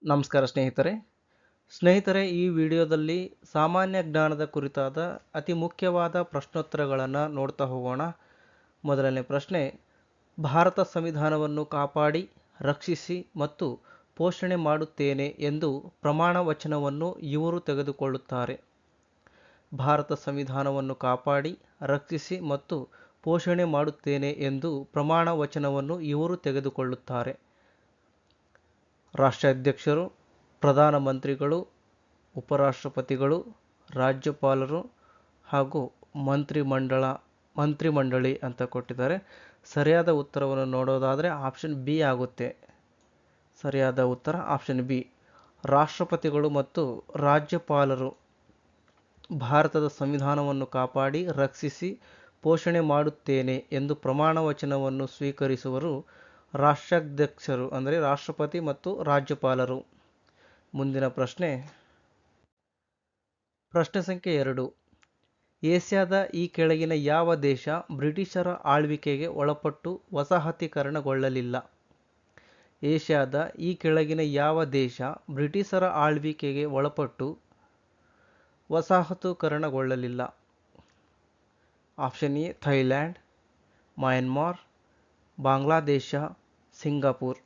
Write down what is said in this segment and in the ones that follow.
ನಮಸ್ಕಾರ ಸ್ನೇಹಿತರೆ ಈ ವಿಡಿಯೋದಲ್ಲಿ ಸಾಮಾನ್ಯ ಜ್ಞಾನದ ಕುರಿತಾದ ಅತಿ ಮುಖ್ಯವಾದ ಪ್ರಶ್ನೋತ್ತರಗಳನ್ನು ನೋಡ್ತಾ ಹೋಗೋಣ. ಮೊದಲನೇ ಪ್ರಶ್ನೆ, ಭಾರತ ಸಂವಿಧಾನವನ್ನು ಕಾಪಾಡಿ ರಕ್ಷಿಸಿ ಮತ್ತು ಪೋಷಣೆ ಮಾಡುತ್ತೇನೆ ಎಂದು ಪ್ರಮಾಣ ವಚನವನ್ನು ಇವರು ತೆಗೆದುಕೊಳ್ಳುತ್ತಾರೆ. ಭಾರತ ಸಂವಿಧಾನವನ್ನು ಕಾಪಾಡಿ ರಕ್ಷಿಸಿ ಮತ್ತು ಪೋಷಣೆ ಮಾಡುತ್ತೇನೆ ಎಂದು ಪ್ರಮಾಣ ವಚನವನ್ನು ಇವರು ತೆಗೆದುಕೊಳ್ಳುತ್ತಾರೆ. ರಾಷ್ಟ್ರಾಧ್ಯಕ್ಷರು, ಪ್ರಧಾನಮಂತ್ರಿಗಳು, ಉಪರಾಷ್ಟ್ರಪತಿಗಳು, ರಾಜ್ಯಪಾಲರು ಹಾಗೂ ಮಂತ್ರಿಮಂಡಳಿ ಅಂತ ಕೊಟ್ಟಿದ್ದಾರೆ. ಸರಿಯಾದ ಉತ್ತರವನ್ನು ನೋಡೋದಾದರೆ ಆಪ್ಷನ್ ಬಿ ಆಗುತ್ತೆ. ಸರಿಯಾದ ಉತ್ತರ ಆಪ್ಷನ್ ಬಿ. ರಾಷ್ಟ್ರಪತಿಗಳು ಮತ್ತು ರಾಜ್ಯಪಾಲರು ಭಾರತದ ಸಂವಿಧಾನವನ್ನು ಕಾಪಾಡಿ ರಕ್ಷಿಸಿ ಪೋಷಣೆ ಮಾಡುತ್ತೇನೆ ಎಂದು ಪ್ರಮಾಣ ವಚನವನ್ನು ಸ್ವೀಕರಿಸುವರು ರಾಷ್ಟ್ರಾಧ್ಯಕ್ಷರು, ಅಂದರೆ ರಾಷ್ಟ್ರಪತಿ ಮತ್ತು ರಾಜ್ಯಪಾಲರು. ಮುಂದಿನ ಪ್ರಶ್ನೆ ಸಂಖ್ಯೆ 2. ಏಷ್ಯಾದ ಈ ಕೆಳಗಿನ ಯಾವ ದೇಶ ಬ್ರಿಟಿಷರ ಆಳ್ವಿಕೆಗೆ ಒಳಪಟ್ಟು ವಸಾಹತೀಕರಣಗೊಳ್ಳಲಿಲ್ಲ? ಏಷ್ಯಾದ ಈ ಕೆಳಗಿನ ಯಾವ ದೇಶ ಬ್ರಿಟಿಷರ ಆಳ್ವಿಕೆಗೆ ಒಳಪಟ್ಟು ವಸಾಹತುಕರಣಗೊಳ್ಳಲಿಲ್ಲ? Option A Thailand, Myanmar, Bangladesh, Singapore.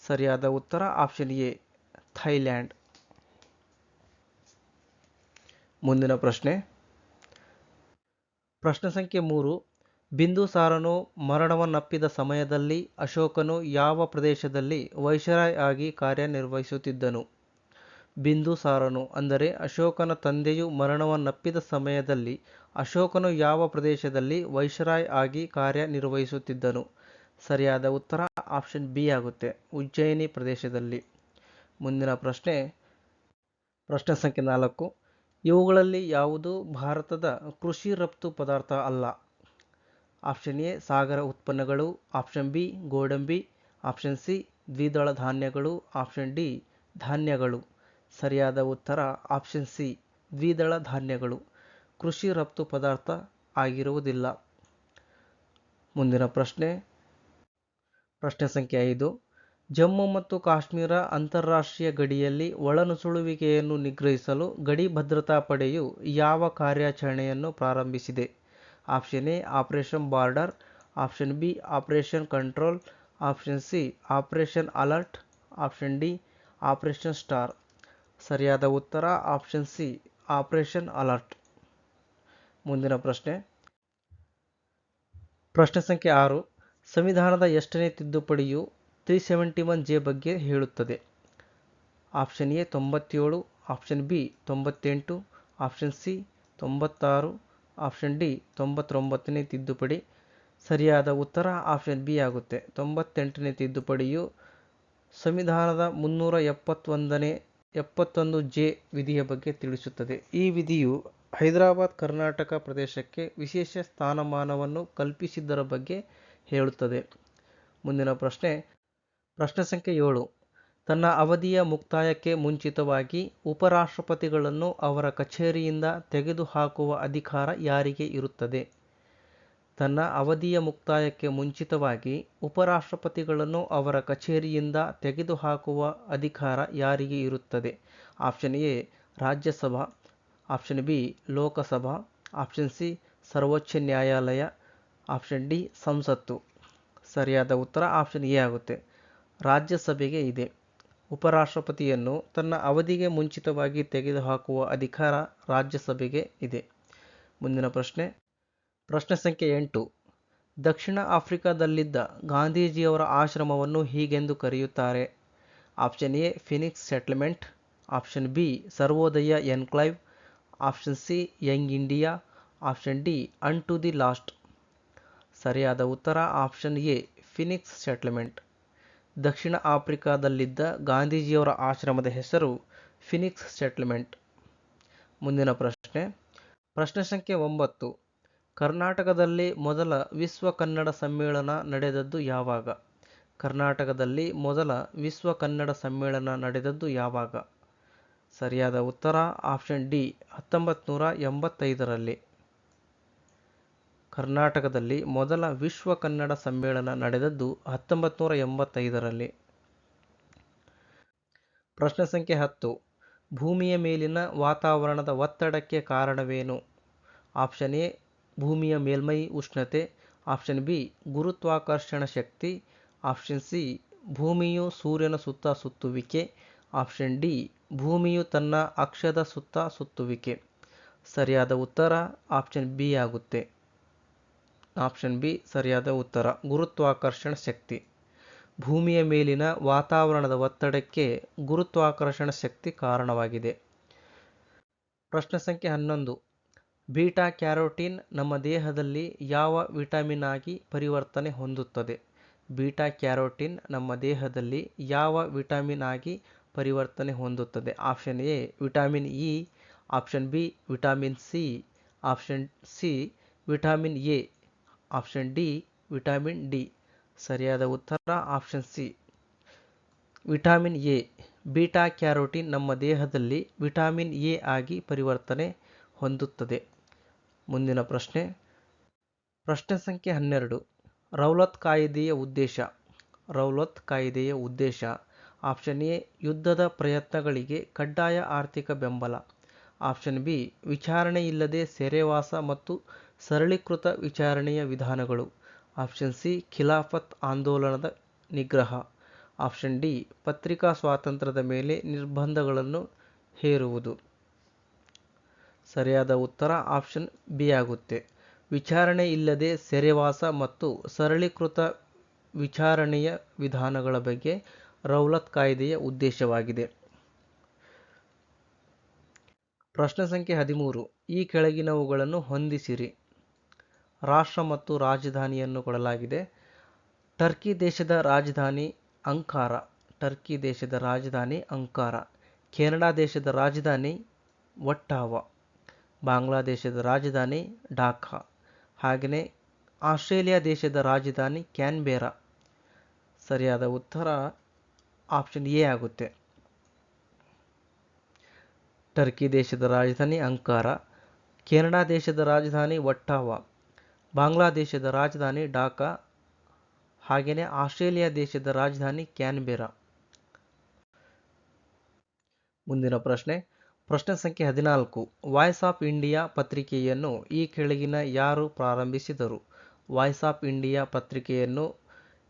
ಸರಿಯಾದ ಉತ್ತರ ಆಪ್ಷನ್ ಎ ಥೈಲ್ಯಾಂಡ್. ಮುಂದಿನ ಪ್ರಶ್ನೆ ಸಂಖ್ಯೆ 3. ಬಿಂದುಸಾರನು ಮರಣವನ್ನಪ್ಪಿದ ಸಮಯದಲ್ಲಿ ಅಶೋಕನು ಯಾವ ಪ್ರದೇಶದಲ್ಲಿ ವೈಸ್ರಾಯ್ ಆಗಿ ಕಾರ್ಯನಿರ್ವಹಿಸುತ್ತಿದ್ದನು? ಬಿಂದುಸಾರನು ಅಂದರೆ ಅಶೋಕನ ತಂದೆಯು ಮರಣವನ್ನಪ್ಪಿದ ಸಮಯದಲ್ಲಿ ಅಶೋಕನು ಯಾವ ಪ್ರದೇಶದಲ್ಲಿ ವೈಸ್ರಾಯ್ ಆಗಿ ಕಾರ್ಯನಿರ್ವಹಿಸುತ್ತಿದ್ದನು? ಸರಿಯಾದ ಉತ್ತರ ಆಪ್ಷನ್ ಬಿ ಆಗುತ್ತೆ, ಉಜ್ಜಯಿನಿ ಪ್ರದೇಶದಲ್ಲಿ. ಮುಂದಿನ ಪ್ರಶ್ನೆ ಸಂಖ್ಯೆ 4. ಇವುಗಳಲ್ಲಿ ಯಾವುದು ಭಾರತದ ಕೃಷಿ ರಫ್ತು ಪದಾರ್ಥ ಅಲ್ಲ? ಆಪ್ಷನ್ ಎ ಸಾಗರ ಉತ್ಪನ್ನಗಳು, ಆಪ್ಷನ್ ಬಿ ಗೋಡಂಬಿ, ಆಪ್ಷನ್ ಸಿ ದ್ವಿದಳ ಧಾನ್ಯಗಳು, ಆಪ್ಷನ್ ಡಿ ಧಾನ್ಯಗಳು. ಸರಿಯಾದ ಉತ್ತರ ಆಪ್ಷನ್ ಸಿ ದ್ವಿದಳ ಧಾನ್ಯಗಳು ಕೃಷಿ ರಫ್ತು ಪದಾರ್ಥ ಆಗಿರುವುದಿಲ್ಲ. ಮುಂದಿನ ಪ್ರಶ್ನೆ ಸಂಖ್ಯೆ 5. ಜಮ್ಮು ಮತ್ತು ಕಾಶ್ಮೀರ ಅಂತಾರಾಷ್ಟ್ರೀಯ ಗಡಿಯಲ್ಲಿ ಒಳನುಸುಳುವಿಕೆಯನ್ನು ನಿಗ್ರಹಿಸಲು ಗಡಿ ಭದ್ರತಾ ಪಡೆಯು ಯಾವ ಕಾರ್ಯಾಚರಣೆಯನ್ನು ಪ್ರಾರಂಭಿಸಿದೆ? Option A operation border, option B operation control, option C operation alert, option D operation star. ಸರಿಯಾದ ಉತ್ತರ ಆಪ್ಷನ್ ಸಿ ಆಪರೇಷನ್ ಅಲರ್ಟ್. ಮುಂದಿನ ಪ್ರಶ್ನೆ ಸಂಖ್ಯೆ 6. ಸಂವಿಧಾನದ ಎಷ್ಟನೇ ತಿದ್ದುಪಡಿಯು 371 ಬಗ್ಗೆ ಹೇಳುತ್ತದೆ? Option A 97, option B 98, option C 96, option D 99ನೇ ತಿದ್ದುಪಡಿ. ಸರಿಯಾದ ಉತ್ತರ ಆಪ್ಷನ್ ಬಿ ಆಗುತ್ತೆ. 98ನೇ ತಿದ್ದುಪಡಿಯು ಸಂವಿಧಾನದ 371 ವಿಧಿಯ ಬಗ್ಗೆ ತಿಳಿಸುತ್ತದೆ. ಈ ವಿಧಿಯು ಹೈದರಾಬಾದ್ ಕರ್ನಾಟಕ ಪ್ರದೇಶಕ್ಕೆ ವಿಶೇಷ ಸ್ಥಾನಮಾನವನ್ನು ಕಲ್ಪಿಸಿದ್ದರ ಬಗ್ಗೆ ಹೇಳುತ್ತದೆ. ಮುಂದಿನ ಪ್ರಶ್ನೆ ಸಂಖ್ಯೆ 7. ತನ್ನ ಅವಧಿಯ ಮುಕ್ತಾಯಕ್ಕೆ ಮುಂಚಿತವಾಗಿ ಉಪರಾಷ್ಟ್ರಪತಿಗಳನ್ನು ಅವರ ಕಚೇರಿಯಿಂದ ತೆಗೆದುಹಾಕುವ ಅಧಿಕಾರ ಯಾರಿಗೆ ಇರುತ್ತದೆ? ತನ್ನ ಅವಧಿಯ ಮುಕ್ತಾಯಕ್ಕೆ ಮುಂಚಿತವಾಗಿ ಉಪರಾಷ್ಟ್ರಪತಿಗಳನ್ನು ಅವರ ಕಚೇರಿಯಿಂದ ತೆಗೆದುಹಾಕುವ ಅಧಿಕಾರ ಯಾರಿಗೆ ಇರುತ್ತದೆ? Option A Rajya Sabha, option B Lok Sabha, option C ಸರ್ವೋಚ್ಚ ನ್ಯಾಯಾಲಯ, ಆಪ್ಷನ್ ಡಿ ಸಂಸತ್ತು. ಸರಿಯಾದ ಉತ್ತರ ಆಪ್ಷನ್ ಎ ಆಗುತ್ತೆ. ರಾಜ್ಯಸಭೆಗೆ ಇದೆ. ಉಪರಾಷ್ಟ್ರಪತಿಯನ್ನು ತನ್ನ ಅವಧಿಗೆ ಮುಂಚಿತವಾಗಿ ತೆಗೆದುಹಾಕುವ ಅಧಿಕಾರ ರಾಜ್ಯಸಭೆಗೆ ಇದೆ. ಮುಂದಿನ ಪ್ರಶ್ನೆ ಸಂಖ್ಯೆ 8. ದಕ್ಷಿಣ ಆಫ್ರಿಕಾದಲ್ಲಿದ್ದ ಗಾಂಧೀಜಿಯವರ ಆಶ್ರಮವನ್ನು ಹೀಗೆಂದು ಕರೆಯುತ್ತಾರೆ? Option A Phoenix Settlement, option B Sarvodaya Enclave, option C Young India, option D unto the last. ಸರಿಯಾದ ಉತ್ತರ ಆಪ್ಷನ್ ಎ ಫಿನಿಕ್ಸ್ ಸೆಟ್ಲ್ಮೆಂಟ್. ದಕ್ಷಿಣ ಆಫ್ರಿಕಾದಲ್ಲಿದ್ದ ಗಾಂಧೀಜಿಯವರ ಆಶ್ರಮದ ಹೆಸರು ಫಿನಿಕ್ಸ್ ಸೆಟ್ಲ್ಮೆಂಟ್. ಮುಂದಿನ ಪ್ರಶ್ನೆ ಸಂಖ್ಯೆ 9. ಕರ್ನಾಟಕದಲ್ಲಿ ಮೊದಲ ವಿಶ್ವ ಕನ್ನಡ ಸಮ್ಮೇಳನ ನಡೆದದ್ದು ಯಾವಾಗ? ಕರ್ನಾಟಕದಲ್ಲಿ ಮೊದಲ ವಿಶ್ವ ಕನ್ನಡ ಸಮ್ಮೇಳನ ನಡೆದದ್ದು ಯಾವಾಗ? ಸರಿಯಾದ ಉತ್ತರ ಆಪ್ಷನ್ ಡಿ 1985ರಲ್ಲಿ. ಕರ್ನಾಟಕದಲ್ಲಿ ಮೊದಲ ವಿಶ್ವ ಕನ್ನಡ ಸಮ್ಮೇಳನ ನಡೆದದ್ದು 1985ರಲ್ಲಿ. ಪ್ರಶ್ನೆ ಸಂಖ್ಯೆ 10. ಭೂಮಿಯ ಮೇಲಿನ ವಾತಾವರಣದ ಒತ್ತಡಕ್ಕೆ ಕಾರಣವೇನು? ಆಪ್ಷನ್ ಎ ಭೂಮಿಯ ಮೇಲ್ಮೈ ಉಷ್ಣತೆ, ಆಪ್ಷನ್ ಬಿ ಗುರುತ್ವಾಕರ್ಷಣ ಶಕ್ತಿ, ಆಪ್ಷನ್ ಸಿ ಭೂಮಿಯು ಸೂರ್ಯನ ಸುತ್ತ ಸುತ್ತುವಿಕೆ, ಆಪ್ಷನ್ ಡಿ ಭೂಮಿಯು ತನ್ನ ಅಕ್ಷದ ಸುತ್ತ ಸುತ್ತುವಿಕೆ. ಸರಿಯಾದ ಉತ್ತರ ಆಪ್ಷನ್ ಬಿ ಆಗುತ್ತೆ. ಆಪ್ಷನ್ ಬಿ ಸರಿಯಾದ ಉತ್ತರ, ಗುರುತ್ವಾಕರ್ಷಣ ಶಕ್ತಿ. ಭೂಮಿಯ ಮೇಲಿನ ವಾತಾವರಣದ ಒತ್ತಡಕ್ಕೆ ಗುರುತ್ವಾಕರ್ಷಣ ಶಕ್ತಿ ಕಾರಣವಾಗಿದೆ. ಪ್ರಶ್ನೆ ಸಂಖ್ಯೆ 11. ಬೀಟಾ ಕ್ಯಾರೋಟಿನ್ ನಮ್ಮ ದೇಹದಲ್ಲಿ ಯಾವ ವಿಟಮಿನ್ ಆಗಿ ಪರಿವರ್ತನೆ ಹೊಂದುತ್ತದೆ? ಬೀಟಾ ಕ್ಯಾರೋಟಿನ್ ನಮ್ಮ ದೇಹದಲ್ಲಿ ಯಾವ ವಿಟಮಿನ್ ಆಗಿ ಪರಿವರ್ತನೆ ಹೊಂದುತ್ತದೆ? Option A vitamin E, option B vitamin C, option C vitamin A, option D vitamin D. ಸರಿಯಾದ ಉತ್ತರ option C vitamin A. Beta carotene ನಮ್ಮ ದೇಹದಲ್ಲಿ ವಿಟಮಿನ್ ಎ ಆಗಿ ಪರಿವರ್ತನೆ ಹೊಂದುತ್ತದೆ. ಮುಂದಿನ ಪ್ರಶ್ನೆ. ಪ್ರಶ್ನೆ ಸಂಖ್ಯೆ 12. ರೌಲತ್ ಕಾಯಿದೆಯ ಉದ್ದೇಶ. ರೌಲತ್ ಕಾಯಿದೆಯ ಉದ್ದೇಶ. ಆಪ್ಷನ್ ಎ ಯುದ್ಧದ ಪ್ರಯತ್ನಗಳಿಗೆ ಕಡ್ಡಾಯ ಆರ್ಥಿಕ ಬೆಂಬಲ, ಆಪ್ಷನ್ ಬಿ ವಿಚಾರಣೆ ಇಲ್ಲದೆ ಸೆರೆವಾಸ ಮತ್ತು ಸರಳೀಕೃತ ವಿಚಾರಣೆಯ ವಿಧಾನಗಳು, ಆಪ್ಷನ್ ಸಿ ಖಿಲಾಫತ್ ಆಂದೋಲನದ ನಿಗ್ರಹ, ಆಪ್ಷನ್ ಡಿ ಪತ್ರಿಕಾ ಸ್ವಾತಂತ್ರ್ಯದ ಮೇಲೆ ನಿರ್ಬಂಧಗಳನ್ನು ಹೇರುವುದು. ಸರಿಯಾದ ಉತ್ತರ ಆಪ್ಷನ್ ಬಿ ಆಗುತ್ತೆ. ವಿಚಾರಣೆ ಇಲ್ಲದೆ ಸೆರೆವಾಸ ಮತ್ತು ಸರಳೀಕೃತ ವಿಚಾರಣೆಯ ವಿಧಾನಗಳ ಬಗ್ಗೆ ರೌಲತ್ ಕಾಯ್ದೆಯ ಉದ್ದೇಶವಾಗಿದೆ. ಪ್ರಶ್ನೆ ಸಂಖ್ಯೆ 13. ಈ ಕೆಳಗಿನವುಗಳನ್ನು ಹೊಂದಿಸಿರಿ. ರಾಷ್ಟ್ರ ಮತ್ತು ರಾಜಧಾನಿಯನ್ನು ಕೊಡಲಾಗಿದೆ. ಟರ್ಕಿ ದೇಶದ ರಾಜಧಾನಿ ಅಂಕಾರ. ಟರ್ಕಿ ದೇಶದ ರಾಜಧಾನಿ ಅಂಕಾರ. ಕೆನಡಾ ದೇಶದ ರಾಜಧಾನಿ ಒಟ್ಟಾವಾ. ಬಾಂಗ್ಲಾದೇಶದ ರಾಜಧಾನಿ ಢಾಕಾ. ಹಾಗೆಯೇ ಆಸ್ಟ್ರೇಲಿಯಾ ದೇಶದ ರಾಜಧಾನಿ ಕ್ಯಾನ್ಬೆರಾ. ಸರಿಯಾದ ಉತ್ತರ ಆಪ್ಷನ್ ಎ ಆಗುತ್ತೆ. ಟರ್ಕಿ ದೇಶದ ರಾಜಧಾನಿ ಅಂಕಾರ, ಕೆನಡಾ ದೇಶದ ರಾಜಧಾನಿ ಒಟ್ಟಾವಾ, ಬಾಂಗ್ಲಾದೇಶದ ರಾಜಧಾನಿ ಢಾಕಾ, ಹಾಗೆಯೇ ಆಸ್ಟ್ರೇಲಿಯಾ ದೇಶದ ರಾಜಧಾನಿ ಕ್ಯಾನ್ಬೆರಾ. ಮುಂದಿನ ಪ್ರಶ್ನೆ. ಪ್ರಶ್ನೆ ಸಂಖ್ಯೆ 14. ವಾಯ್ಸ್ ಆಫ್ ಇಂಡಿಯಾ ಪತ್ರಿಕೆಯನ್ನು ಈ ಕೆಳಗಿನ ಯಾರು ಪ್ರಾರಂಭಿಸಿದರು? ವಾಯ್ಸ್ ಆಫ್ ಇಂಡಿಯಾ ಪತ್ರಿಕೆಯನ್ನು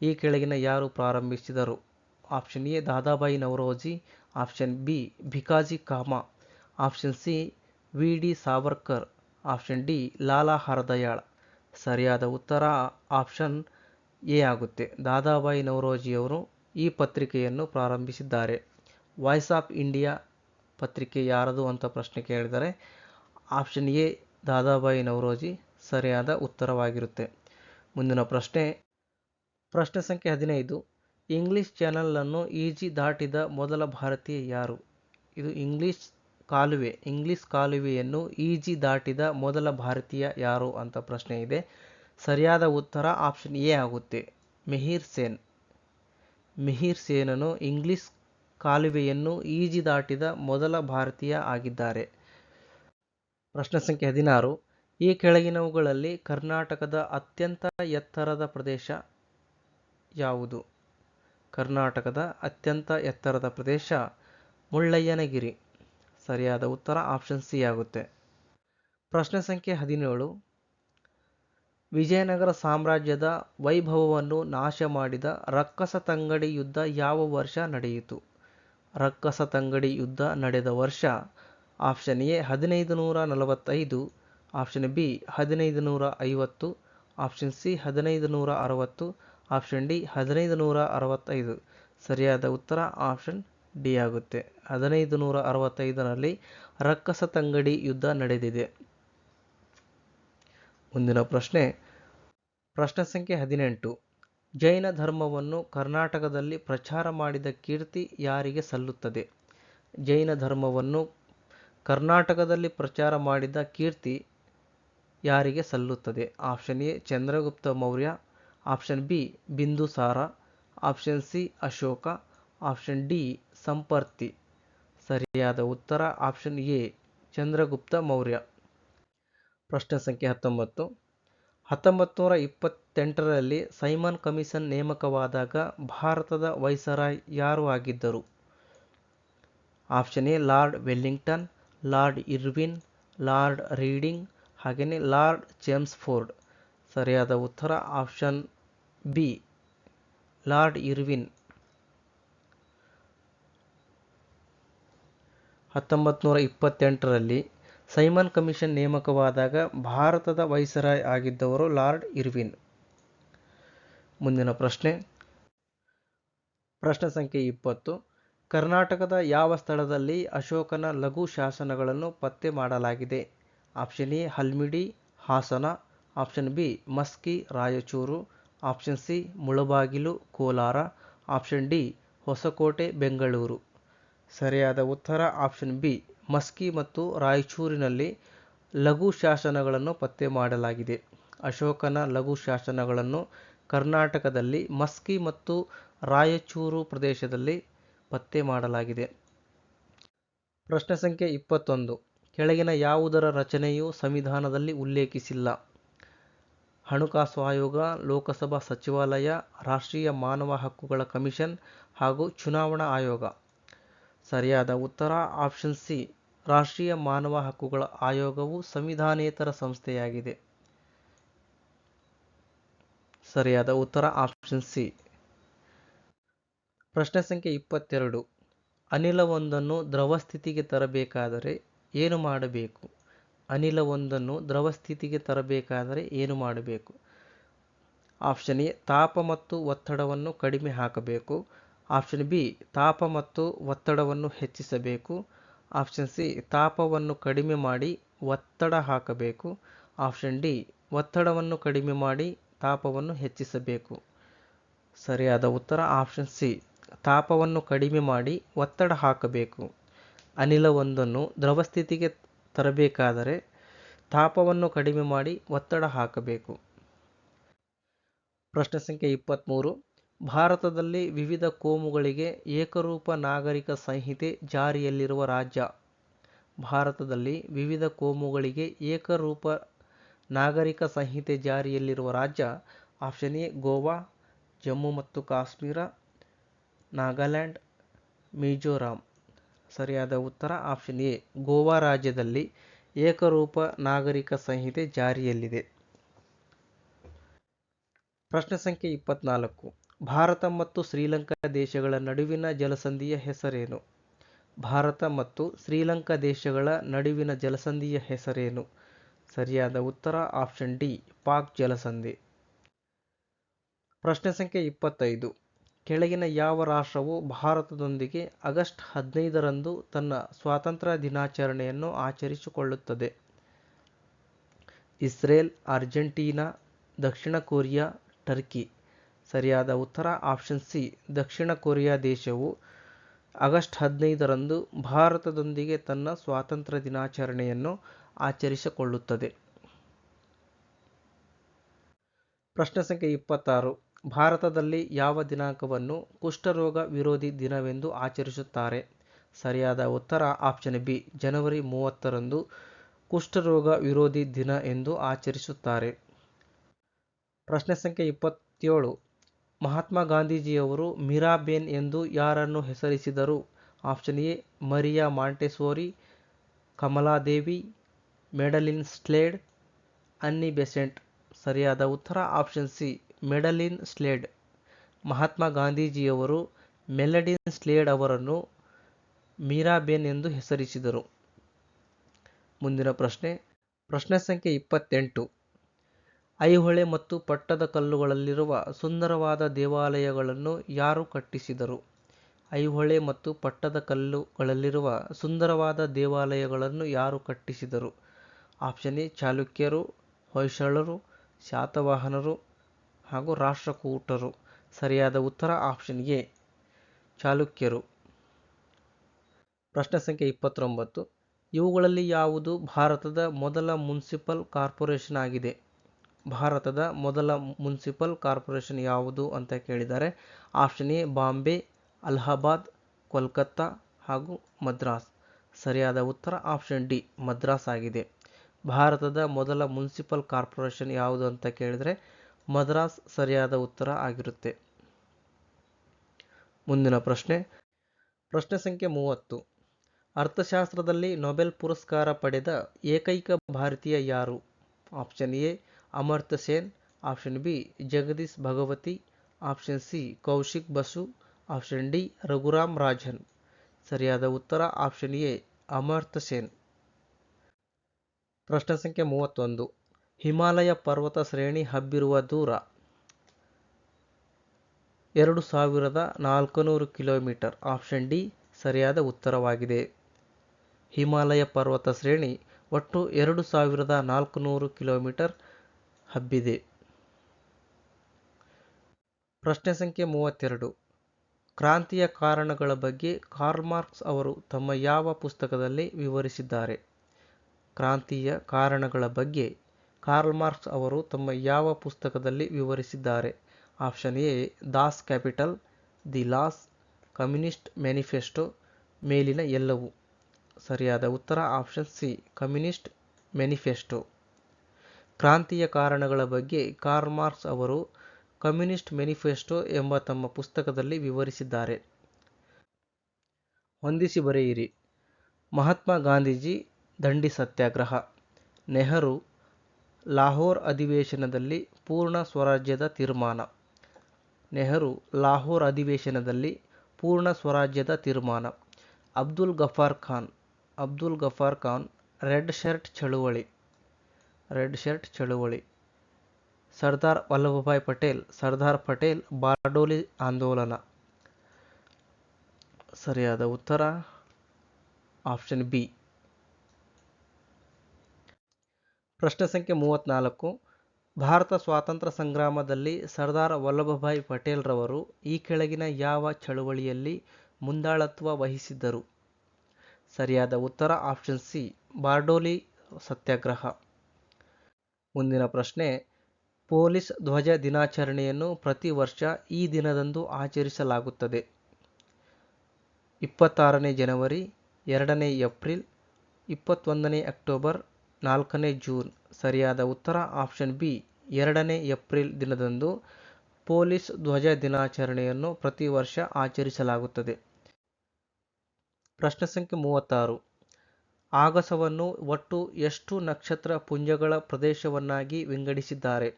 ಈ ಕೆಳಗಿನ ಯಾರು ಪ್ರಾರಂಭಿಸಿದರು? Option A Dadabhai Naoroji, option B Bhikaji Cama, option C V D Savarkar, option D Lala Hardayal. ಸರಿಯಾದ ಉತ್ತರ ಆಪ್ಷನ್ ಎ ಆಗುತ್ತೆ. ದಾದಾಬಾಯಿ ನವರೋಜಿಯವರು ಈ ಪತ್ರಿಕೆಯನ್ನು ಪ್ರಾರಂಭಿಸಿದ್ದಾರೆ. ವಾಯ್ಸ್ ಆಫ್ ಇಂಡಿಯಾ ಪತ್ರಿಕೆ ಯಾರದು ಅಂತ ಪ್ರಶ್ನೆ ಕೇಳಿದರೆ ಆಪ್ಷನ್ ಎ ದಾದಾಬಾಯಿ ನವರೋಜಿ ಸರಿಯಾದ ಉತ್ತರವಾಗಿರುತ್ತೆ. ಮುಂದಿನ ಪ್ರಶ್ನೆ. ಪ್ರಶ್ನೆ ಸಂಖ್ಯೆ 15. ಇಂಗ್ಲಿಷ್ ಚಾನೆಲ್ ಅನ್ನು ಈಜಿ ದಾಟಿದ ಮೊದಲ ಭಾರತೀಯ ಯಾರು? ಇದು ಇಂಗ್ಲಿಷ್ ಕಾಲುವೆಯನ್ನು ಈಜಿ ದಾಟಿದ ಮೊದಲ ಭಾರತೀಯ ಯಾರು ಅಂತ ಪ್ರಶ್ನೆ ಇದೆ. ಸರಿಯಾದ ಉತ್ತರ ಆಪ್ಷನ್ ಎ ಆಗುತ್ತೆ. ಮಿಹಿರ್ ಸೇನ್. ಮಿಹಿರ್ ಸೇನನು ಇಂಗ್ಲಿಷ್ ಕಾಲುವೆಯನ್ನು ಈಜಿ ದಾಟಿದ ಮೊದಲ ಭಾರತೀಯ ಆಗಿದ್ದಾರೆ. ಪ್ರಶ್ನೆ ಸಂಖ್ಯೆ 16. ಈ ಕೆಳಗಿನವುಗಳಲ್ಲಿ ಕರ್ನಾಟಕದ ಅತ್ಯಂತ ಎತ್ತರದ ಪ್ರದೇಶ ಯಾವುದು? ಕರ್ನಾಟಕದ ಅತ್ಯಂತ ಎತ್ತರದ ಪ್ರದೇಶ ಮುಳ್ಳಯ್ಯನಗಿರಿ. ಸರಿಯಾದ ಉತ್ತರ ಆಪ್ಷನ್ ಸಿ ಆಗುತ್ತೆ. ಪ್ರಶ್ನೆ ಸಂಖ್ಯೆ 17. ವಿಜಯನಗರ ಸಾಮ್ರಾಜ್ಯದ ವೈಭವವನ್ನು ನಾಶ ಮಾಡಿದ ರಕ್ಕಸ ತಂಗಡಿ ಯುದ್ಧ ಯಾವ ವರ್ಷ ನಡೆಯಿತು? ರಕ್ಕಸ ತಂಗಡಿ ಯುದ್ಧ ನಡೆದ ವರ್ಷ option A 1545, option B 1550, option C 1560, option D 1565. ಸರಿಯಾದ ಉತ್ತರ ಆಪ್ಷನ್ ಡಿ ಆಗುತ್ತೆ. 1565ರಲ್ಲಿ ರಕ್ಕಸ ತಂಗಡಿ ಯುದ್ಧ ನಡೆದಿದೆ. ಮುಂದಿನ ಪ್ರಶ್ನೆ. ಪ್ರಶ್ನೆ ಸಂಖ್ಯೆ 18. ಜೈನ ಧರ್ಮವನ್ನು ಕರ್ನಾಟಕದಲ್ಲಿ ಪ್ರಚಾರ ಮಾಡಿದ ಕೀರ್ತಿ ಯಾರಿಗೆ ಸಲ್ಲುತ್ತದೆ? ಜೈನ ಧರ್ಮವನ್ನು ಕರ್ನಾಟಕದಲ್ಲಿ ಪ್ರಚಾರ ಮಾಡಿದ ಕೀರ್ತಿ ಯಾರಿಗೆ ಸಲ್ಲುತ್ತದೆ? Option A Chandragupta Maurya, option B Bindusara, option C Ashoka, option D Samprati. ಸರಿಯಾದ ಉತ್ತರ ಆಪ್ಷನ್ ಎ ಚಂದ್ರಗುಪ್ತ ಮೌರ್ಯ. ಪ್ರಶ್ನೆ ಸಂಖ್ಯೆ 19. 1928ರಲ್ಲಿ ಸೈಮನ್ ಕಮಿಷನ್ ನೇಮಕವಾದಾಗ ಭಾರತದ ವೈಸರಾಯ್ ಯಾರು ಆಗಿದ್ದರು? Option A Lord Wellington, Lord Irwin, Lord Reading ಹಾಗೆಯೇ ಲಾರ್ಡ್ ಚೇಮ್ಸ್ಫೋರ್ಡ್. ಸರಿಯಾದ ಉತ್ತರ ಆಪ್ಷನ್ ಬಿ ಲಾರ್ಡ್ ಇರ್ವಿನ್. 1928ರಲ್ಲಿ ಸೈಮನ್ ಕಮಿಷನ್ ನೇಮಕವಾದಾಗ ಭಾರತದ ವೈಸರಾಯ್ ಆಗಿದ್ದವರು ಲಾರ್ಡ್ ಇರ್ವಿನ್. ಮುಂದಿನ ಪ್ರಶ್ನೆ ಸಂಖ್ಯೆ 20. ಕರ್ನಾಟಕದ ಯಾವ ಸ್ಥಳದಲ್ಲಿ ಅಶೋಕನ ಲಘು ಶಾಸನಗಳನ್ನು ಪತ್ತೆ ಮಾಡಲಾಗಿದೆ? Option A Halmidi, Hassan. Option B Maski, Raichur. Option C Mulbagal, Kolar. Option D Hoskote, Bengaluru. ಸರಿಯಾದ ಉತ್ತರ ಆಪ್ಷನ್ ಬಿ ಮಸ್ಕಿ ಮತ್ತು ರಾಯಚೂರಿನಲ್ಲಿ ಲಘು ಶಾಸನಗಳನ್ನು ಪತ್ತೆ ಮಾಡಲಾಗಿದೆ. ಅಶೋಕನ ಲಘು ಶಾಸನಗಳನ್ನು ಕರ್ನಾಟಕದಲ್ಲಿ ಮಸ್ಕಿ ಮತ್ತು ರಾಯಚೂರು ಪ್ರದೇಶದಲ್ಲಿ ಪತ್ತೆ ಮಾಡಲಾಗಿದೆ. ಪ್ರಶ್ನೆ ಸಂಖ್ಯೆ 21. ಕೆಳಗಿನ ಯಾವುದರ ರಚನೆಯು ಸಂವಿಧಾನದಲ್ಲಿ ಉಲ್ಲೇಖಿಸಿಲ್ಲ? ಹಣಕಾಸು ಆಯೋಗ, ಲೋಕಸಭಾ ಸಚಿವಾಲಯ, ರಾಷ್ಟ್ರೀಯ ಮಾನವ ಹಕ್ಕುಗಳ ಕಮಿಷನ್ ಹಾಗೂ ಚುನಾವಣಾ ಆಯೋಗ. ಸರಿಯಾದ ಉತ್ತರ ಆಪ್ಷನ್ ಸಿ ರಾಷ್ಟ್ರೀಯ ಮಾನವ ಹಕ್ಕುಗಳ ಆಯೋಗವು ಸಂವಿಧಾನೇತರ ಸಂಸ್ಥೆಯಾಗಿದೆ. ಸರಿಯಾದ ಉತ್ತರ ಆಪ್ಷನ್ ಸಿ. ಪ್ರಶ್ನೆ ಸಂಖ್ಯೆ 22. ಅನಿಲವೊಂದನ್ನು ದ್ರವ ಸ್ಥಿತಿಗೆ ತರಬೇಕಾದರೆ ಏನು ಮಾಡಬೇಕು? ಅನಿಲವೊಂದನ್ನು ದ್ರವ ಸ್ಥಿತಿಗೆ ತರಬೇಕಾದರೆ ಏನು ಮಾಡಬೇಕು? ಆಪ್ಷನ್ ಎ ತಾಪ ಮತ್ತು ಒತ್ತಡವನ್ನು ಕಡಿಮೆ ಹಾಕಬೇಕು. ಆಪ್ಷನ್ ಬಿ ತಾಪ ಮತ್ತು ಒತ್ತಡವನ್ನು ಹೆಚ್ಚಿಸಬೇಕು. ಆಪ್ಷನ್ ಸಿ ತಾಪವನ್ನು ಕಡಿಮೆ ಮಾಡಿ ಒತ್ತಡ ಹಾಕಬೇಕು. ಆಪ್ಷನ್ ಡಿ ಒತ್ತಡವನ್ನು ಕಡಿಮೆ ಮಾಡಿ ತಾಪವನ್ನು ಹೆಚ್ಚಿಸಬೇಕು. ಸರಿಯಾದ ಉತ್ತರ ಆಪ್ಷನ್ ಸಿ ತಾಪವನ್ನು ಕಡಿಮೆ ಮಾಡಿ ಒತ್ತಡ ಹಾಕಬೇಕು. ಅನಿಲವೊಂದನ್ನು ದ್ರವ ಸ್ಥಿತಿಗೆ ತರಬೇಕಾದರೆ ತಾಪವನ್ನು ಕಡಿಮೆ ಮಾಡಿ ಒತ್ತಡ ಹಾಕಬೇಕು. ಪ್ರಶ್ನೆ ಸಂಖ್ಯೆ 23. ಭಾರತದಲ್ಲಿ ವಿವಿಧ ಕೋಮುಗಳಿಗೆ ಏಕರೂಪ ನಾಗರಿಕ ಸಂಹಿತೆ ಜಾರಿಯಲ್ಲಿರುವ ರಾಜ್ಯ? ಭಾರತದಲ್ಲಿ ವಿವಿಧ ಕೋಮುಗಳಿಗೆ ಏಕರೂಪ ನಾಗರಿಕ ಸಂಹಿತೆ ಜಾರಿಯಲ್ಲಿರುವ ರಾಜ್ಯ? ಆಪ್ಷನ್ ಎ ಗೋವಾ, ಜಮ್ಮು ಮತ್ತು ಕಾಶ್ಮೀರ, ನಾಗಾಲ್ಯಾಂಡ್, ಮಿಜೋರಾಂ. ಸರಿಯಾದ ಉತ್ತರ ಆಪ್ಷನ್ ಎ ಗೋವಾ ರಾಜ್ಯದಲ್ಲಿ ಏಕರೂಪ ನಾಗರಿಕ ಸಂಹಿತೆ ಜಾರಿಯಲ್ಲಿದೆ. ಪ್ರಶ್ನೆ ಸಂಖ್ಯೆ 24. ಭಾರತ ಮತ್ತು ಶ್ರೀಲಂಕಾ ದೇಶಗಳ ನಡುವಿನ ಜಲಸಂಧಿಯ ಹೆಸರೇನು? ಭಾರತ ಮತ್ತು ಶ್ರೀಲಂಕಾ ದೇಶಗಳ ನಡುವಿನ ಜಲಸಂಧಿಯ ಹೆಸರೇನು? ಸರಿಯಾದ ಉತ್ತರ ಆಪ್ಷನ್ ಡಿ ಪಾಕ್ ಜಲಸಂಧಿ. ಪ್ರಶ್ನೆ ಸಂಖ್ಯೆ 25. ಕೆಳಗಿನ ಯಾವ ರಾಷ್ಟ್ರವು ಭಾರತದೊಂದಿಗೆ ಆಗಸ್ಟ್ 15ರಂದು ತನ್ನ ಸ್ವಾತಂತ್ರ್ಯ ದಿನಾಚರಣೆಯನ್ನು ಆಚರಿಸಿಕೊಳ್ಳುತ್ತದೆ? ಇಸ್ರೇಲ್, ಅರ್ಜೆಂಟೀನಾ, ದಕ್ಷಿಣ ಕೊರಿಯಾ, ಟರ್ಕಿ. ಸರಿಯಾದ ಉತ್ತರ ಆಪ್ಷನ್ ಸಿ ದಕ್ಷಿಣ ಕೊರಿಯಾ ದೇಶವು ಆಗಸ್ಟ್ 15ರಂದು ಭಾರತದೊಂದಿಗೆ ತನ್ನ ಸ್ವಾತಂತ್ರ್ಯ ದಿನಾಚರಣೆಯನ್ನು ಆಚರಿಸಿಕೊಳ್ಳುತ್ತದೆ. ಪ್ರಶ್ನೆ ಸಂಖ್ಯೆ 26. ಭಾರತದಲ್ಲಿ ಯಾವ ದಿನಾಂಕವನ್ನು ಕುಷ್ಠರೋಗ ವಿರೋಧಿ ದಿನವೆಂದು ಆಚರಿಸುತ್ತಾರೆ? ಸರಿಯಾದ ಉತ್ತರ ಆಪ್ಷನ್ ಬಿ ಜನವರಿ 30ರಂದು ಕುಷ್ಠರೋಗ ವಿರೋಧಿ ದಿನ ಎಂದು ಆಚರಿಸುತ್ತಾರೆ. ಪ್ರಶ್ನೆ ಸಂಖ್ಯೆ 27. ಮಹಾತ್ಮ ಗಾಂಧೀಜಿಯವರು ಮೀರಾಬೇನ್ ಎಂದು ಯಾರನ್ನು ಹೆಸರಿಸಿದರು? Option A Maria Montessori, Kamaladevi, Madeleine Slade, Annie Besant. ಸರಿಯಾದ ಉತ್ತರ option C Madeleine Slade. Mahatma ಗಾಂಧೀಜಿಯವರು ಮೆಲಡಿನ್ ಸ್ಲೇಡ್ ಅವರನ್ನು ಮೀರಾಬೇನ್ ಎಂದು ಹೆಸರಿಸಿದರು. ಮುಂದಿನ ಪ್ರಶ್ನೆ ಸಂಖ್ಯೆ 28. ಐಹೊಳೆ ಮತ್ತು ಪಟ್ಟದಕಲ್ಲುಗಳಲ್ಲಿರುವ ಸುಂದರವಾದ ದೇವಾಲಯಗಳನ್ನು ಯಾರು ಕಟ್ಟಿಸಿದರು? ಐಹೊಳೆ ಮತ್ತು ಪಟ್ಟದಕಲ್ಲುಗಳಲ್ಲಿರುವ ಸುಂದರವಾದ ದೇವಾಲಯಗಳನ್ನು ಯಾರು ಕಟ್ಟಿಸಿದರು? ಆಪ್ಷನ್ ಎ ಚಾಲುಕ್ಯರು, ಹೊಯ್ಸಳರು, ಶಾತವಾಹನರು ಹಾಗೂ ರಾಷ್ಟ್ರಕೂಟರು. ಸರಿಯಾದ ಉತ್ತರ ಆಪ್ಷನ್ ಎ ಚಾಲುಕ್ಯರು. ಪ್ರಶ್ನೆ ಸಂಖ್ಯೆ 29. ಇವುಗಳಲ್ಲಿ ಯಾವುದು ಭಾರತದ ಮೊದಲ ಮುನ್ಸಿಪಲ್ ಕಾರ್ಪೊರೇಷನ್ ಆಗಿದೆ? ಭಾರತದ ಮೊದಲ ಮುನ್ಸಿಪಲ್ ಕಾರ್ಪೊರೇಷನ್ ಯಾವುದು ಅಂತ ಕೇಳಿದ್ದಾರೆ. ಆಪ್ಷನ್ ಎ ಬಾಂಬೆ, ಅಲಹಾಬಾದ್, ಕೋಲ್ಕತ್ತಾ ಹಾಗೂ ಮದ್ರಾಸ್. ಸರಿಯಾದ ಉತ್ತರ ಆಪ್ಷನ್ ಡಿ ಮದ್ರಾಸ್ ಆಗಿದೆ. ಭಾರತದ ಮೊದಲ ಮುನ್ಸಿಪಲ್ ಕಾರ್ಪೊರೇಷನ್ ಯಾವುದು ಅಂತ ಕೇಳಿದರೆ ಮದ್ರಾಸ್ ಸರಿಯಾದ ಉತ್ತರ ಆಗಿರುತ್ತೆ. ಮುಂದಿನ ಪ್ರಶ್ನೆ ಸಂಖ್ಯೆ 30. ಅರ್ಥಶಾಸ್ತ್ರದಲ್ಲಿ ನೊಬೆಲ್ ಪುರಸ್ಕಾರ ಪಡೆದ ಏಕೈಕ ಭಾರತೀಯ ಯಾರು? Option A Amartya Sen, option B Jagdish Bhagwati, option C Kaushik Basu, option D Raghuram Rajan. ಸರಿಯಾದ ಉತ್ತರ ಆಪ್ಷನ್ ಎ ಅಮರ್ತ್ಯ ಸೇನ್. ಪ್ರಶ್ನೆ ಸಂಖ್ಯೆ 31. ಹಿಮಾಲಯ ಪರ್ವತ ಶ್ರೇಣಿ ಹಬ್ಬಿರುವ ದೂರ 2400 ಕಿಲೋಮೀಟರ್. ಆಪ್ಷನ್ ಡಿ ಸರಿಯಾದ ಉತ್ತರವಾಗಿದೆ. ಹಿಮಾಲಯ ಪರ್ವತ ಶ್ರೇಣಿ ಒಟ್ಟು 2400 ಕಿಲೋಮೀಟರ್ ಹಬ್ಬಿದೆ. ಪ್ರಶ್ನೆ ಸಂಖ್ಯೆ 32. ಕ್ರಾಂತಿಯ ಕಾರಣಗಳ ಬಗ್ಗೆ ಕಾರ್ಲ್ ಮಾರ್ಕ್ಸ್ ಅವರು ತಮ್ಮ ಯಾವ ಪುಸ್ತಕದಲ್ಲಿ ವಿವರಿಸಿದ್ದಾರೆ? ಕ್ರಾಂತಿಯ ಕಾರಣಗಳ ಬಗ್ಗೆ ಕಾರ್ಲ್ ಮಾರ್ಕ್ಸ್ ಅವರು ತಮ್ಮ ಯಾವ ಪುಸ್ತಕದಲ್ಲಿ ವಿವರಿಸಿದ್ದಾರೆ? Option A Das capital, the laws, communist manifesto, ಮೇಲಿನ ಎಲ್ಲವೂ. ಸರಿಯಾದ ಉತ್ತರ ಆಪ್ಷನ್ ಸಿ ಕಮ್ಯುನಿಸ್ಟ್ ಮ್ಯಾನಿಫೆಸ್ಟೋ. ಕ್ರಾಂತಿಯ ಕಾರಣಗಳ ಬಗ್ಗೆ ಕಾರ್ಲ್ ಮಾರ್ಕ್ಸ್ ಅವರು ಕಮ್ಯುನಿಸ್ಟ್ ಮ್ಯಾನಿಫೆಸ್ಟೋ ಎಂಬ ತಮ್ಮ ಪುಸ್ತಕದಲ್ಲಿ ವಿವರಿಸಿದ್ದಾರೆ. ಹೊಂದಿಸಿ ಬರೆಯಿರಿ. ಮಹಾತ್ಮ ಗಾಂಧೀಜಿ ದಂಡಿ ಸತ್ಯಾಗ್ರಹ. ನೆಹರು ಲಾಹೋರ್ ಅಧಿವೇಶನದಲ್ಲಿ ಪೂರ್ಣ ಸ್ವರಾಜ್ಯದ ತೀರ್ಮಾನ. ನೆಹರು ಲಾಹೋರ್ ಅಧಿವೇಶನದಲ್ಲಿ ಪೂರ್ಣ ಸ್ವರಾಜ್ಯದ ತೀರ್ಮಾನ. ಅಬ್ದುಲ್ ಗಫಾರ್ ಖಾನ್ ರೆಡ್ ಶರ್ಟ್ ಚಳುವಳಿ. ಸರ್ದಾರ್ ವಲ್ಲಭಭಾಯ್ ಪಟೇಲ್ ಬಾರ್ಡೋಲಿ ಆಂದೋಲನ. ಸರಿಯಾದ ಉತ್ತರ ಆಪ್ಷನ್ ಬಿ. ಪ್ರಶ್ನೆ ಸಂಖ್ಯೆ 34. ಭಾರತ ಸ್ವಾತಂತ್ರ್ಯ ಸಂಗ್ರಾಮದಲ್ಲಿ ಸರ್ದಾರ್ ವಲ್ಲಭಭಾಯ್ ಪಟೇಲ್ ರವರು ಈ ಕೆಳಗಿನ ಯಾವ ಚಳುವಳಿಯಲ್ಲಿ ಮುಂದಾಳತ್ವ ವಹಿಸಿದ್ದರು? ಸರಿಯಾದ ಉತ್ತರ ಆಪ್ಷನ್ ಸಿ ಬಾರ್ಡೋಲಿ ಸತ್ಯಾಗ್ರಹ. ಮುಂದಿನ ಪ್ರಶ್ನೆ. ಪೊಲೀಸ್ ಧ್ವಜ ದಿನಾಚರಣೆಯನ್ನು ಪ್ರತಿ ವರ್ಷ ಈ ದಿನದಂದು ಆಚರಿಸಲಾಗುತ್ತದೆ. 26ನೇ ಜನವರಿ, 2ನೇ ಏಪ್ರಿಲ್, 21ನೇ ಅಕ್ಟೋಬರ್, 4ನೇ ಜೂನ್. ಸರಿಯಾದ ಉತ್ತರ ಆಪ್ಷನ್ ಬಿ 2ನೇ ಏಪ್ರಿಲ್ ದಿನದಂದು ಪೊಲೀಸ್ ಧ್ವಜ ದಿನಾಚರಣೆಯನ್ನು ಪ್ರತಿ ವರ್ಷ ಆಚರಿಸಲಾಗುತ್ತದೆ. ಪ್ರಶ್ನೆ ಸಂಖ್ಯೆ 36. ಆಗಸವನ್ನು ಒಟ್ಟು ಎಷ್ಟು ನಕ್ಷತ್ರ ಪುಂಜಗಳ ಪ್ರದೇಶವನ್ನಾಗಿ ವಿಂಗಡಿಸಿದ್ದಾರೆ?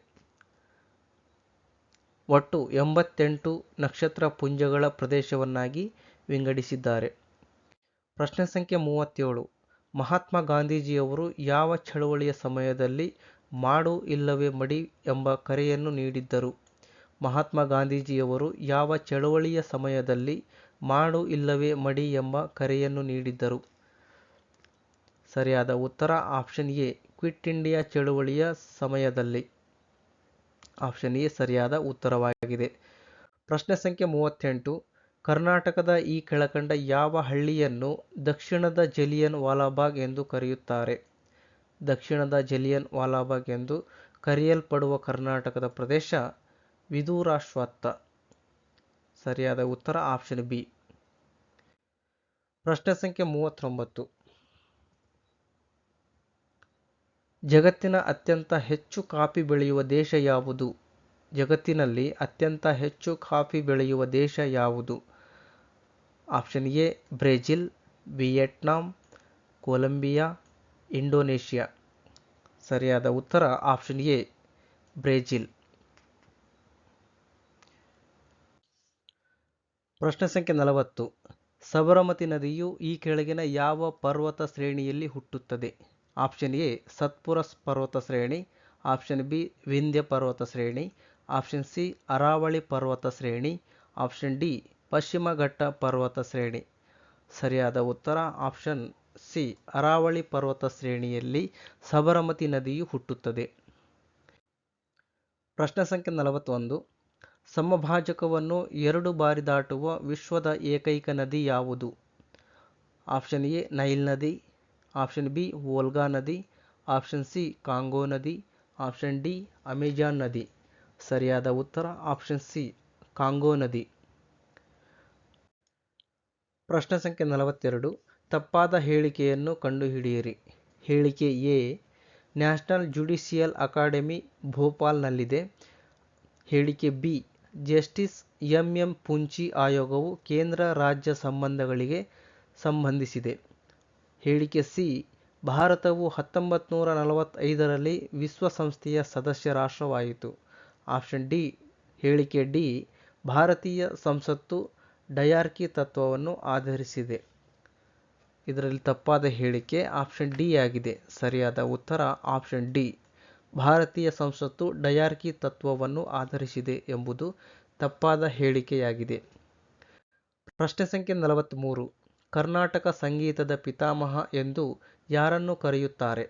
ಒಟ್ಟು 88 ನಕ್ಷತ್ರ ಪುಂಜಗಳ ಪ್ರದೇಶವನ್ನಾಗಿ ವಿಂಗಡಿಸಿದ್ದಾರೆ. ಪ್ರಶ್ನೆ ಸಂಖ್ಯೆ 37. ಮಹಾತ್ಮ ಗಾಂಧೀಜಿಯವರು ಯಾವ ಚಳವಳಿಯ ಸಮಯದಲ್ಲಿ ಮಾಡು ಇಲ್ಲವೇ ಮಡಿ ಎಂಬ ಕರೆಯನ್ನು ನೀಡಿದ್ದರು? ಮಹಾತ್ಮ ಗಾಂಧೀಜಿಯವರು ಯಾವ ಚಳವಳಿಯ ಸಮಯದಲ್ಲಿ ಮಾಡು ಇಲ್ಲವೇ ಮಡಿ ಎಂಬ ಕರೆಯನ್ನು ನೀಡಿದ್ದರು? ಸರಿಯಾದ ಉತ್ತರ ಆಪ್ಷನ್ ಎ ಕ್ವಿಟ್ ಇಂಡಿಯಾ ಚಳವಳಿಯ ಸಮಯದಲ್ಲಿ. ಆಪ್ಷನ್ ಎ ಸರಿಯಾದ ಉತ್ತರವಾಗಿದೆ. ಪ್ರಶ್ನೆ ಸಂಖ್ಯೆ 38. ಕರ್ನಾಟಕದ ಈ ಕೆಳಕಂಡ ಯಾವ ಹಳ್ಳಿಯನ್ನು ದಕ್ಷಿಣದ ಜಲಿಯನ್ ವಾಲಾಬಾಗ್ ಎಂದು ಕರೆಯುತ್ತಾರೆ? ದಕ್ಷಿಣದ ಜಲಿಯನ್ ವಾಲಾಬಾಗ್ ಎಂದು ಕರೆಯಲ್ಪಡುವ ಕರ್ನಾಟಕದ ಪ್ರದೇಶ ವಿಧುರಾಶ್ವತ್ಥ. ಸರಿಯಾದ ಉತ್ತರ ಆಪ್ಷನ್ ಬಿ. ಪ್ರಶ್ನೆ ಸಂಖ್ಯೆ 39. ಜಗತ್ತಿನ ಅತ್ಯಂತ ಹೆಚ್ಚು ಕಾಫಿ ಬೆಳೆಯುವ ದೇಶ ಯಾವುದು? ಜಗತ್ತಿನಲ್ಲಿ ಅತ್ಯಂತ ಹೆಚ್ಚು ಕಾಫಿ ಬೆಳೆಯುವ ದೇಶ ಯಾವುದು? Option A Brazil, Vietnam, Colombia, Indonesia. ಸರಿಯಾದ ಉತ್ತರ ಆಪ್ಷನ್ ಎ ಬ್ರೆಜಿಲ್. ಪ್ರಶ್ನೆ ಸಂಖ್ಯೆ 40. ಸಬರಮತಿ ನದಿಯು ಈ ಕೆಳಗಿನ ಯಾವ ಪರ್ವತ ಶ್ರೇಣಿಯಲ್ಲಿ ಹುಟ್ಟುತ್ತದೆ? ಆಪ್ಷನ್ ಎ ಸತ್ಪುರ ಪರ್ವತ ಶ್ರೇಣಿ, ಆಪ್ಷನ್ ಬಿ ವಿಂಧ್ಯ ಪರ್ವತ ಶ್ರೇಣಿ, ಆಪ್ಷನ್ ಸಿ ಅರಾವಳಿ ಪರ್ವತ ಶ್ರೇಣಿ, ಆಪ್ಷನ್ ಡಿ ಪಶ್ಚಿಮ ಘಟ್ಟ ಪರ್ವತ ಶ್ರೇಣಿ. ಸರಿಯಾದ ಉತ್ತರ ಆಪ್ಷನ್ ಸಿ ಅರಾವಳಿ ಪರ್ವತ ಶ್ರೇಣಿಯಲ್ಲಿ ಸಬರಮತಿ ನದಿಯು ಹುಟ್ಟುತ್ತದೆ. ಪ್ರಶ್ನೆ ಸಂಖ್ಯೆ 41. ಸಮಭಾಜಕವನ್ನು 2 ಬಾರಿ ದಾಟುವ ವಿಶ್ವದ ಏಕೈಕ ನದಿ ಯಾವುದು? ಆಪ್ಷನ್ ಎ ನೈಲ್ ನದಿ, ಆಪ್ಷನ್ ಬಿ ವೋಲ್ಗಾ ನದಿ, ಆಪ್ಷನ್ ಸಿ ಕಾಂಗೋ ನದಿ, ಆಪ್ಷನ್ ಡಿ ಅಮೆಜಾನ್ ನದಿ. ಸರಿಯಾದ ಉತ್ತರ ಆಪ್ಷನ್ ಸಿ ಕಾಂಗೋ ನದಿ. ಪ್ರಶ್ನೆ ಸಂಖ್ಯೆ 42. ತಪ್ಪಾದ ಹೇಳಿಕೆಯನ್ನು ಕಂಡುಹಿಡಿಯಿರಿ. ಹೇಳಿಕೆ ಎ ನ್ಯಾಷನಲ್ ಜುಡಿಷಿಯಲ್ ಅಕಾಡೆಮಿ ಭೋಪಾಲ್ನಲ್ಲಿದೆ. ಹೇಳಿಕೆ ಬಿ ಜಸ್ಟಿಸ್ ಎಂ. ಪುಂಚಿ ಆಯೋಗವು ಕೇಂದ್ರ ರಾಜ್ಯ ಸಂಬಂಧಗಳಿಗೆ ಸಂಬಂಧಿಸಿದೆ. ಹೇಳಿಕೆ ಸಿ, ಭಾರತವು 1945ರಲ್ಲಿ ವಿಶ್ವಸಂಸ್ಥೆಯ ಸದಸ್ಯ ರಾಷ್ಟ್ರವಾಯಿತು. ಆಪ್ಷನ್ ಡಿ, ಹೇಳಿಕೆ ಡಿ, ಭಾರತೀಯ ಸಂಸತ್ತು ಡಯಾರ್ಕಿ ತತ್ವವನ್ನು ಆಧರಿಸಿದೆ. ಇದರಲ್ಲಿ ತಪ್ಪಾದ ಹೇಳಿಕೆ ಆಪ್ಷನ್ ಡಿ ಆಗಿದೆ. ಸರಿಯಾದ ಉತ್ತರ ಆಪ್ಷನ್ ಡಿ, ಭಾರತೀಯ ಸಂಸತ್ತು ಡಯಾರ್ಕಿ ತತ್ವವನ್ನು ಆಧರಿಸಿದೆ ಎಂಬುದು ತಪ್ಪಾದ ಹೇಳಿಕೆಯಾಗಿದೆ. ಪ್ರಶ್ನೆ ಸಂಖ್ಯೆ 43. ಕರ್ನಾಟಕ ಸಂಗೀತದ ಪಿತಾಮಹ ಎಂದು ಯಾರನ್ನು ಕರೆಯುತ್ತಾರೆ?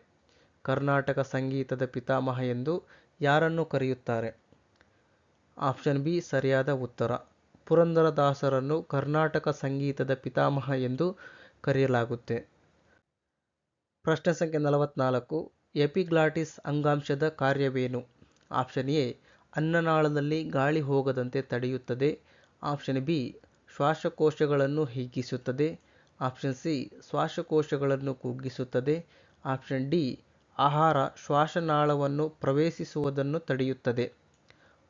ಕರ್ನಾಟಕ ಸಂಗೀತದ ಪಿತಾಮಹ ಎಂದು ಯಾರನ್ನು ಕರೆಯುತ್ತಾರೆ? ಆಪ್ಷನ್ ಬಿ ಸರಿಯಾದ ಉತ್ತರ. ಪುರಂದರದಾಸರನ್ನು ಕರ್ನಾಟಕ ಸಂಗೀತದ ಪಿತಾಮಹ ಎಂದು ಕರೆಯಲಾಗುತ್ತೆ. ಪ್ರಶ್ನೆ ಸಂಖ್ಯೆ 44. ಎಪಿಗ್ಲಾಟಿಸ್ ಅಂಗಾಂಶದ ಕಾರ್ಯವೇನು? ಆಪ್ಷನ್ ಎ, ಅನ್ನನಾಳದಲ್ಲಿ ಗಾಳಿ ಹೋಗದಂತೆ ತಡೆಯುತ್ತದೆ. ಆಪ್ಷನ್ ಬಿ, ಶ್ವಾಸಕೋಶಗಳನ್ನು ಹಿಗ್ಗಿಸುತ್ತದೆ. ಆಪ್ಷನ್ ಸಿ, ಶ್ವಾಸಕೋಶಗಳನ್ನು ಕುಗ್ಗಿಸುತ್ತದೆ. ಆಪ್ಷನ್ ಡಿ, ಆಹಾರ ಶ್ವಾಸನಾಳವನ್ನು ಪ್ರವೇಶಿಸುವುದನ್ನು ತಡೆಯುತ್ತದೆ.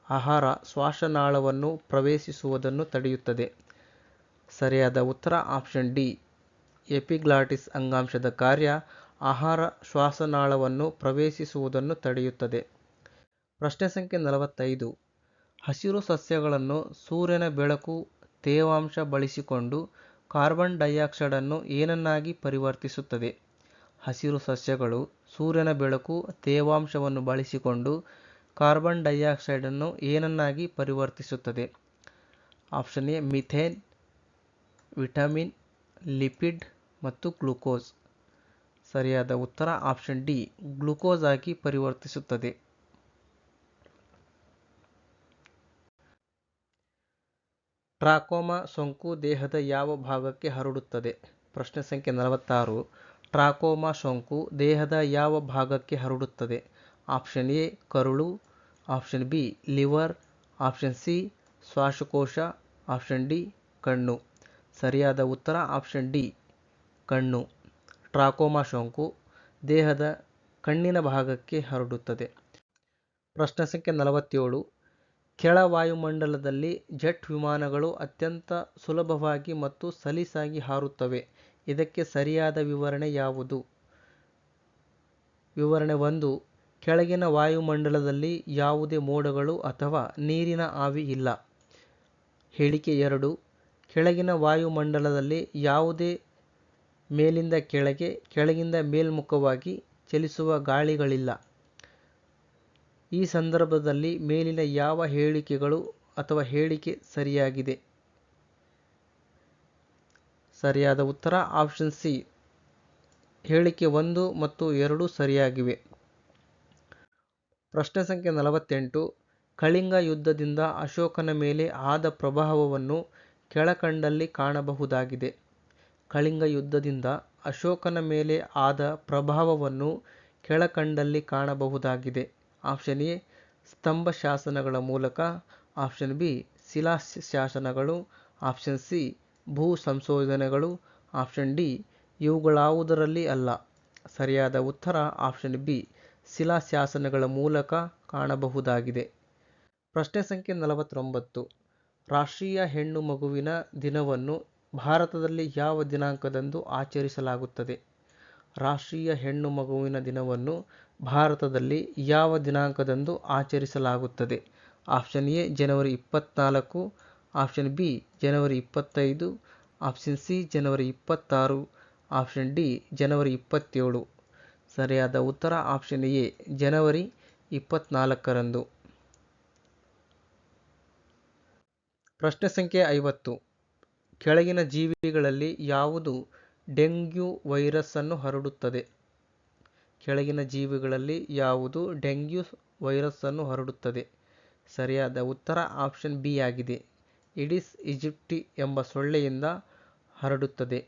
ಆಹಾರ ಶ್ವಾಸನಾಳವನ್ನು ಪ್ರವೇಶಿಸುವುದನ್ನು ತಡೆಯುತ್ತದೆ. ಸರಿಯಾದ ಉತ್ತರ ಆಪ್ಷನ್ ಡಿ, ಎಪಿಗ್ಲಾಟಿಸ್ ಅಂಗಾಂಶದ ಕಾರ್ಯ ಆಹಾರ ಶ್ವಾಸನಾಳವನ್ನು ಪ್ರವೇಶಿಸುವುದನ್ನು ತಡೆಯುತ್ತದೆ. ಪ್ರಶ್ನೆ ಸಂಖ್ಯೆ 45. ಹಸಿರು ಸಸ್ಯಗಳನ್ನು ಸೂರ್ಯನ ಬೆಳಕು, ತೇವಾಂಶ ಬಳಸಿಕೊಂಡು ಕಾರ್ಬನ್ ಡೈಆಕ್ಸೈಡನ್ನು ಏನನ್ನಾಗಿ ಪರಿವರ್ತಿಸುತ್ತದೆ? ಹಸಿರು ಸಸ್ಯಗಳು ಸೂರ್ಯನ ಬೆಳಕು, ತೇವಾಂಶವನ್ನು ಬಳಸಿಕೊಂಡು ಕಾರ್ಬನ್ ಡೈಆಕ್ಸೈಡನ್ನು ಏನನ್ನಾಗಿ ಪರಿವರ್ತಿಸುತ್ತದೆ? Option A methane, vitamin, lipid ಮತ್ತು ಗ್ಲೂಕೋಸ್. ಸರಿಯಾದ ಉತ್ತರ ಆಪ್ಷನ್ ಡಿ, ಗ್ಲೂಕೋಸ್ ಆಗಿ ಪರಿವರ್ತಿಸುತ್ತದೆ. ಟ್ರಾಕೋಮಾ ಸೋಂಕು ದೇಹದ ಯಾವ ಭಾಗಕ್ಕೆ ಹರಡುತ್ತದೆ? ಪ್ರಶ್ನೆ ಸಂಖ್ಯೆ 46. ಟ್ರಾಕೋಮಾ ಸೋಂಕು ದೇಹದ ಯಾವ ಭಾಗಕ್ಕೆ ಹರಡುತ್ತದೆ? ಆಪ್ಷನ್ ಎ ಕರುಳು, option B liver, option C ಶ್ವಾಸಕೋಶ, ಆಪ್ಷನ್ ಡಿ ಕಣ್ಣು. ಸರಿಯಾದ ಉತ್ತರ ಆಪ್ಷನ್ ಡಿ ಕಣ್ಣು. ಟ್ರಾಕೋಮಾ ಸೋಂಕು ದೇಹದ ಕಣ್ಣಿನ ಭಾಗಕ್ಕೆ ಹರಡುತ್ತದೆ. ಪ್ರಶ್ನೆ ಸಂಖ್ಯೆ 47. ಕೆಳ ವಾಯುಮಂಡಲದಲ್ಲಿ ಜೆಟ್ ವಿಮಾನಗಳು ಅತ್ಯಂತ ಸುಲಭವಾಗಿ ಮತ್ತು ಸಲೀಸಾಗಿ ಹಾರುತ್ತವೆ. ಇದಕ್ಕೆ ಸರಿಯಾದ ವಿವರಣೆ ಯಾವುದು? ವಿವರಣೆ 1. ಕೆಳಗಿನ ವಾಯುಮಂಡಲದಲ್ಲಿ ಯಾವುದೇ ಮೋಡಗಳು ಅಥವಾ ನೀರಿನ ಆವಿ ಇಲ್ಲ. ಹೇಳಿಕೆ 2. ಕೆಳಗಿನ ವಾಯುಮಂಡಲದಲ್ಲಿ ಯಾವುದೇ ಮೇಲಿಂದ ಕೆಳಗೆ, ಕೆಳಗಿಂದ ಮೇಲ್ಮುಖವಾಗಿ ಚಲಿಸುವ ಗಾಳಿಗಳಿಲ್ಲ. ಈ ಸಂದರ್ಭದಲ್ಲಿ ಮೇಲಿನ ಯಾವ ಹೇಳಿಕೆಗಳು ಅಥವಾ ಹೇಳಿಕೆ ಸರಿಯಾಗಿದೆ? ಸರಿಯಾದ ಉತ್ತರ ಆಪ್ಷನ್ ಸಿ, ಹೇಳಿಕೆ 1 ಮತ್ತು 2 ಸರಿಯಾಗಿವೆ. ಪ್ರಶ್ನೆ ಸಂಖ್ಯೆ 48. ಕಳಿಂಗ ಯುದ್ಧದಿಂದ ಅಶೋಕನ ಮೇಲೆ ಆದ ಪ್ರಭಾವವನ್ನು ಕೆಳಕಂಡಲ್ಲಿ ಕಾಣಬಹುದಾಗಿದೆ. ಕಳಿಂಗ ಯುದ್ಧದಿಂದ ಅಶೋಕನ ಮೇಲೆ ಆದ ಪ್ರಭಾವವನ್ನು ಕೆಳಕಂಡಲ್ಲಿ ಕಾಣಬಹುದಾಗಿದೆ. ಆಪ್ಷನ್ ಎ ಸ್ತಂಭ ಶಾಸನಗಳ ಮೂಲಕ, ಆಪ್ಷನ್ ಬಿ ಶಿಲಾಶಾಸನಗಳು, ಆಪ್ಷನ್ ಸಿ ಭೂ ಸಂಶೋಧನೆಗಳು, ಆಪ್ಷನ್ ಡಿ ಇವುಗಳಾವುದರಲ್ಲಿ ಅಲ್ಲ. ಸರಿಯಾದ ಉತ್ತರ ಆಪ್ಷನ್ ಬಿ ಶಿಲಾಶಾಸನಗಳ ಮೂಲಕ ಕಾಣಬಹುದಾಗಿದೆ. ಪ್ರಶ್ನೆ ಸಂಖ್ಯೆ 49. ರಾಷ್ಟ್ರೀಯ ಹೆಣ್ಣು ಮಗುವಿನ ದಿನವನ್ನು ಭಾರತದಲ್ಲಿ ಯಾವ ದಿನಾಂಕದಂದು ಆಚರಿಸಲಾಗುತ್ತದೆ? ರಾಷ್ಟ್ರೀಯ ಹೆಣ್ಣು ಮಗುವಿನ ದಿನವನ್ನು ಭಾರತದಲ್ಲಿ ಯಾವ ದಿನಾಂಕದಂದು ಆಚರಿಸಲಾಗುತ್ತದೆ? ಆಪ್ಷನ್ ಎ ಜನವರಿ 24, ಆಪ್ಷನ್ ಬಿ ಜನವರಿ 25, ಆಪ್ಷನ್ ಸಿ ಜನವರಿ 26, ಆಪ್ಷನ್ ಡಿ ಜನವರಿ 27. ಸರಿಯಾದ ಉತ್ತರ ಆಪ್ಷನ್ ಎ ಜನವರಿ 24ರಂದು. ಪ್ರಶ್ನೆ ಸಂಖ್ಯೆ 50. ಕೆಳಗಿನ ಜೀವಿಗಳಲ್ಲಿ ಯಾವುದು ಡೆಂಗ್ಯೂ ವೈರಸ್ ಅನ್ನು ಹರಡುತ್ತದೆ? ಕೆಳಗಿನ ಜೀವಿಗಳಲ್ಲಿ ಯಾವುದು ಡೆಂಗ್ಯೂ ವೈರಸ್ ಅನ್ನು ಹರಡುತ್ತದೆ? ಸರಿಯಾದ ಉತ್ತರ ಆಪ್ಷನ್ ಬಿ ಆಗಿದೆ. ಈಡಿಸ್ ಈಜಿಪ್ಟಿ ಎಂಬ ಸೊಳ್ಳೆಯಿಂದ ಹರಡುತ್ತದೆ.